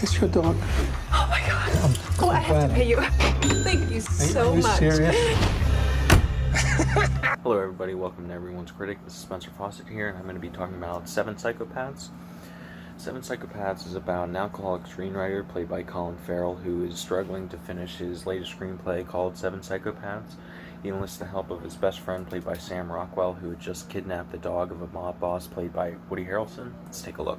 this your dog? Oh my God. Oh, I have to pay you. Thank you so much. Serious? Hello everybody, welcome to Everyone's Critic. This is Spencer Fawcett here, and I'm going to be talking about Seven Psychopaths. Seven Psychopaths is about an alcoholic screenwriter played by Colin Farrell who is struggling to finish his latest screenplay called Seven Psychopaths. He enlists the help of his best friend played by Sam Rockwell, who had just kidnapped the dog of a mob boss played by Woody Harrelson. Let's take a look.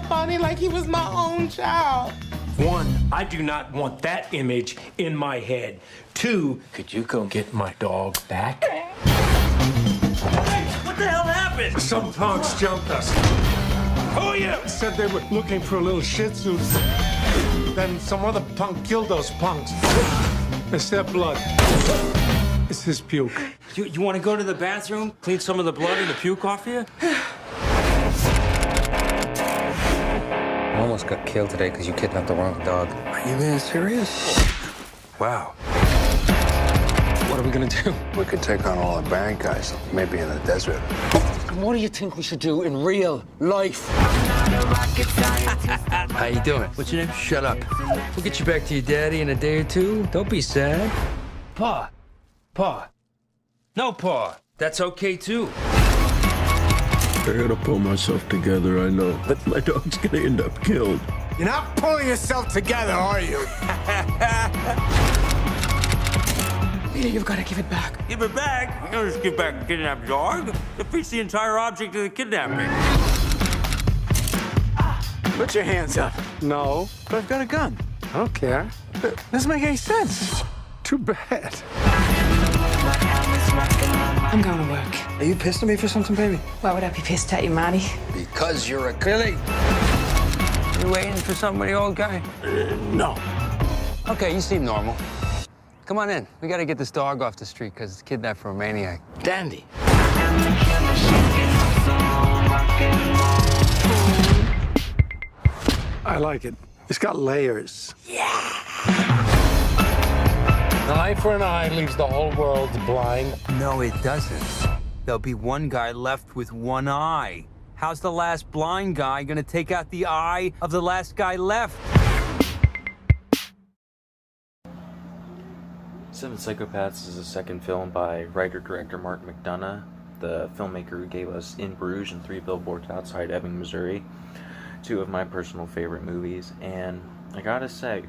Funny, like he was my own child. One, I do not want that image in my head. Two, could you go get my dog back? Hey, what the hell happened? Some punks jumped us. Who are you? Said they were looking for a little Shih Tzu. Then some other punk killed those punks. It's their blood. It's his puke. You want to go to the bathroom, clean some of the blood and the puke off you? I almost got killed today because you kidnapped the wrong dog. Are you being serious? Wow. What are we gonna do? We could take on all the bad guys, maybe in the desert. And what do you think we should do in real life? How you doing? What's your name? Shut up. We'll get you back to your daddy in a day or two. Don't be sad. Pa. Pa. No, Pa. That's okay, too. I gotta pull myself together, I know, but my dog's gonna end up killed. You're not pulling yourself together, are you? Peter, you've got to give it back. Give it back? You don't just give back a kidnapped dog. Defeats the entire object of the kidnapping. Put your hands up. No, but I've got a gun. I don't care. It doesn't make any sense. Too bad. I'm going to work. Are you pissed at me for something, baby? Why would I be pissed at you, Manny? Because you're a Billy. You waiting for somebody, old guy? No. Okay, you seem normal. Come on in. We gotta get this dog off the street because it's kidnapped from a maniac. Dandy. I like it. It's got layers. An eye for an eye leaves the whole world blind. No, it doesn't. There'll be one guy left with one eye. How's the last blind guy gonna take out the eye of the last guy left? Seven Psychopaths is the second film by writer-director Martin McDonagh, the filmmaker who gave us In Bruges and 3 Billboards Outside Ebbing, Missouri, two of my personal favorite movies. And I gotta say,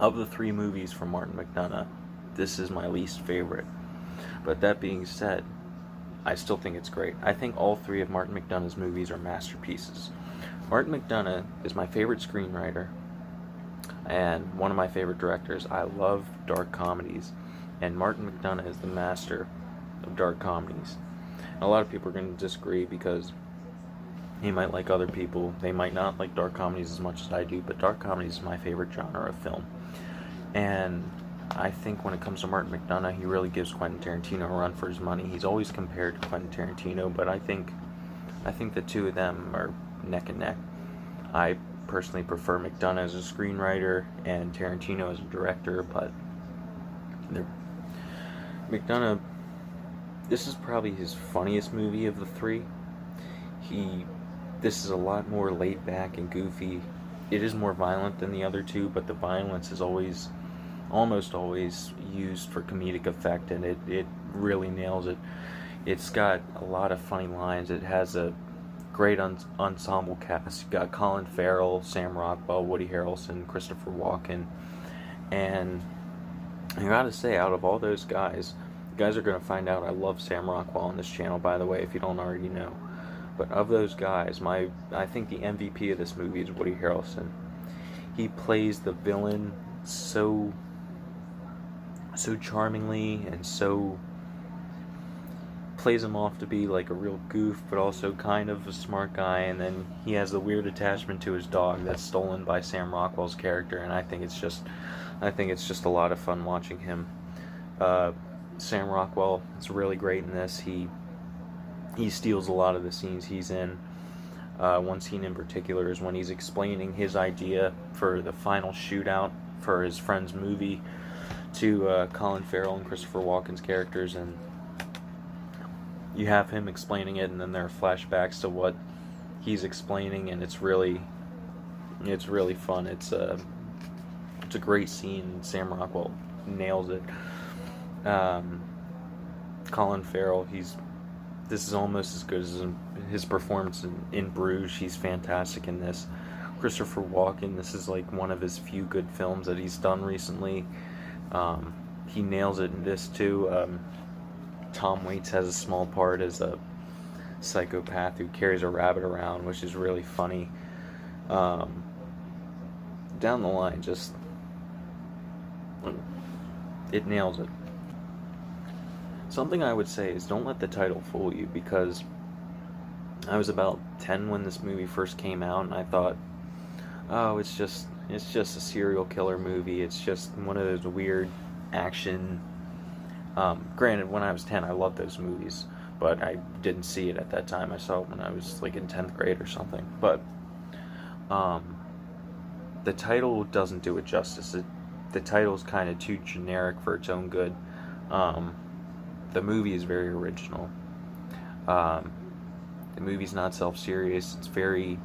of the 3 movies from Martin McDonagh, this is my least favorite. But that being said, I still think it's great. I think all 3 of Martin McDonagh's movies are masterpieces. Martin McDonagh is my favorite screenwriter and one of my favorite directors. I love dark comedies, and Martin McDonagh is the master of dark comedies. And a lot of people are going to disagree because he might like other people. They might not like dark comedies as much as I do, but dark comedies is my favorite genre of film. And I think when it comes to Martin McDonagh, he really gives Quentin Tarantino a run for his money. He's always compared to Quentin Tarantino, but I think the two of them are neck and neck. I personally prefer McDonagh as a screenwriter and Tarantino as a director, but McDonagh, this is probably his funniest movie of the 3. This is a lot more laid back and goofy. It is more violent than the other 2, but the violence is almost always used for comedic effect, and it really nails it. It's got a lot of funny lines. It has a great ensemble cast. You got Colin Farrell, Sam Rockwell, Woody Harrelson, Christopher Walken, and I gotta say, out of all those guys, you guys are gonna find out I love Sam Rockwell on this channel, by the way, if you don't already know. But of those guys, I think the MVP of this movie is Woody Harrelson. He plays the villain so charmingly, and plays him off to be like a real goof, but also kind of a smart guy. And then he has the weird attachment to his dog that's stolen by Sam Rockwell's character, and I think it's just a lot of fun watching him. Sam Rockwell is really great in this. He steals a lot of the scenes he's in. One scene in particular is when he's explaining his idea for the final shootout for his friend's movie to Colin Farrell and Christopher Walken's characters, and you have him explaining it, and then there are flashbacks to what he's explaining, and it's really It's really fun. It's a great scene. Sam Rockwell nails it. Colin Farrell, this is almost as good as his performance in Bruges. He's fantastic in this. Christopher Walken, this is like one of his few good films that he's done recently. He nails it in this too. Tom Waits has a small part as a psychopath who carries a rabbit around, which is really funny. Down the line, just it nails it. Something I would say is don't let the title fool you, because I was about 10 when this movie first came out, and I thought, oh, it's just a serial killer movie. It's just one of those weird action. Granted, when I was 10, I loved those movies, but I didn't see it at that time. I saw it when I was like in 10th grade or something. But the title doesn't do it justice. The title's kind of too generic for its own good. The movie is very original. The movie's not self-serious. It's very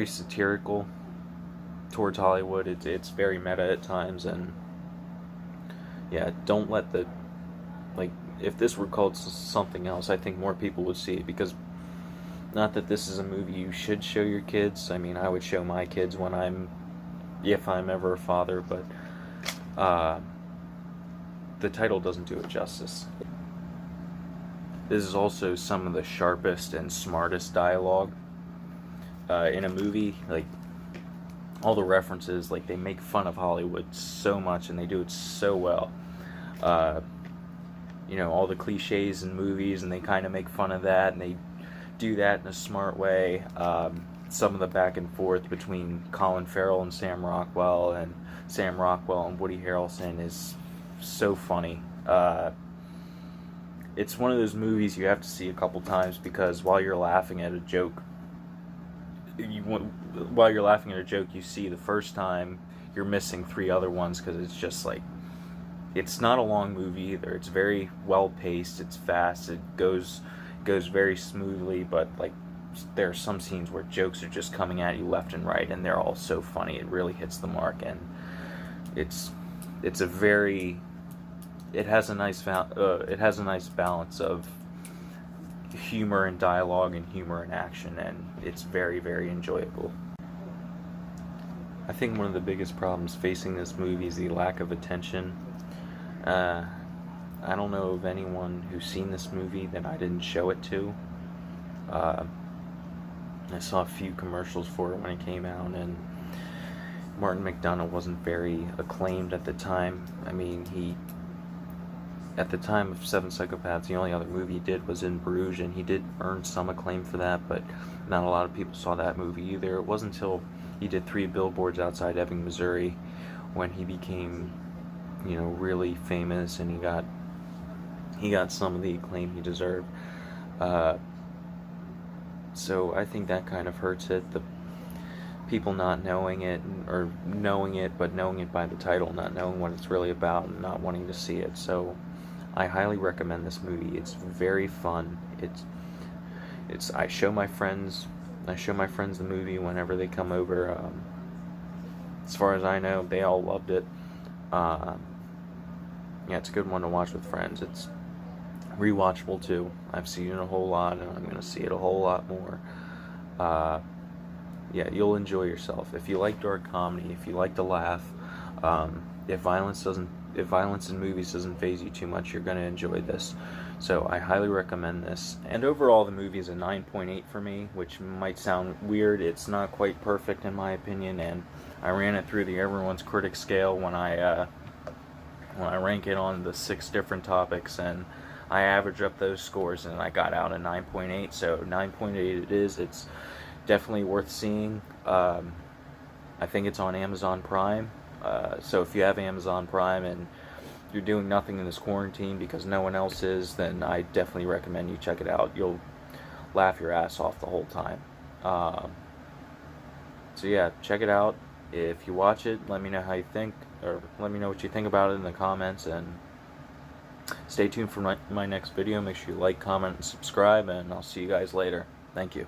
satirical towards Hollywood. It's very meta at times, and yeah, don't let if this were called something else, I think more people would see it, because not that this is a movie you should show your kids. I mean, I would show my kids if I'm ever a father, but the title doesn't do it justice. This is also some of the sharpest and smartest dialogue in a movie. Like, all the references, like, they make fun of Hollywood so much, and they do it so well. All the cliches in movies, and they kind of make fun of that, and they do that in a smart way. Some of the back and forth between Colin Farrell and Sam Rockwell and Woody Harrelson is so funny. It's one of those movies you have to see a couple times, because while you're laughing at a joke, you see the first time, you're missing 3 other ones, because it's just like, it's not a long movie either. It's very well paced. It's fast. It goes very smoothly, but like, there are some scenes where jokes are just coming at you left and right, and they're all so funny. It really hits the mark, and it has a nice balance of humor and dialogue and humor and action, and it's very, very enjoyable. I think one of the biggest problems facing this movie is the lack of attention. I don't know of anyone who's seen this movie that I didn't show it to. I saw a few commercials for it when it came out, and Martin McDonagh wasn't very acclaimed at the time. I mean, at the time of Seven Psychopaths, the only other movie he did was In Bruges, and he did earn some acclaim for that, but not a lot of people saw that movie either. It wasn't until he did 3 Billboards Outside Ebbing, Missouri, when he became, really famous, and he got some of the acclaim he deserved. So I think that kind of hurts it. The people not knowing it, or knowing it but knowing it by the title, not knowing what it's really about, and not wanting to see it. So I highly recommend this movie. It's very fun. I show my friends the movie whenever they come over. As far as I know, they all loved it. It's a good one to watch with friends. It's rewatchable too. I've seen it a whole lot, and I'm going to see it a whole lot more. You'll enjoy yourself. If you like dark comedy, if you like to laugh, if violence in movies doesn't faze you too much, you're going to enjoy this. So I highly recommend this. And overall, the movie is a 9.8 for me, which might sound weird. It's not quite perfect in my opinion, and I ran it through the Everyone's Critic scale when I rank it on the 6 different topics, and I averaged up those scores, and I got out a 9.8. So 9.8 it is. It's definitely worth seeing. I think it's on Amazon Prime. So if you have Amazon Prime and you're doing nothing in this quarantine because no one else is, then I definitely recommend you check it out. You'll laugh your ass off the whole time. So yeah, check it out. If you watch it, let me know how you think, or let me know what you think about it in the comments, and stay tuned for my next video. Make sure you like, comment, and subscribe, and I'll see you guys later. Thank you.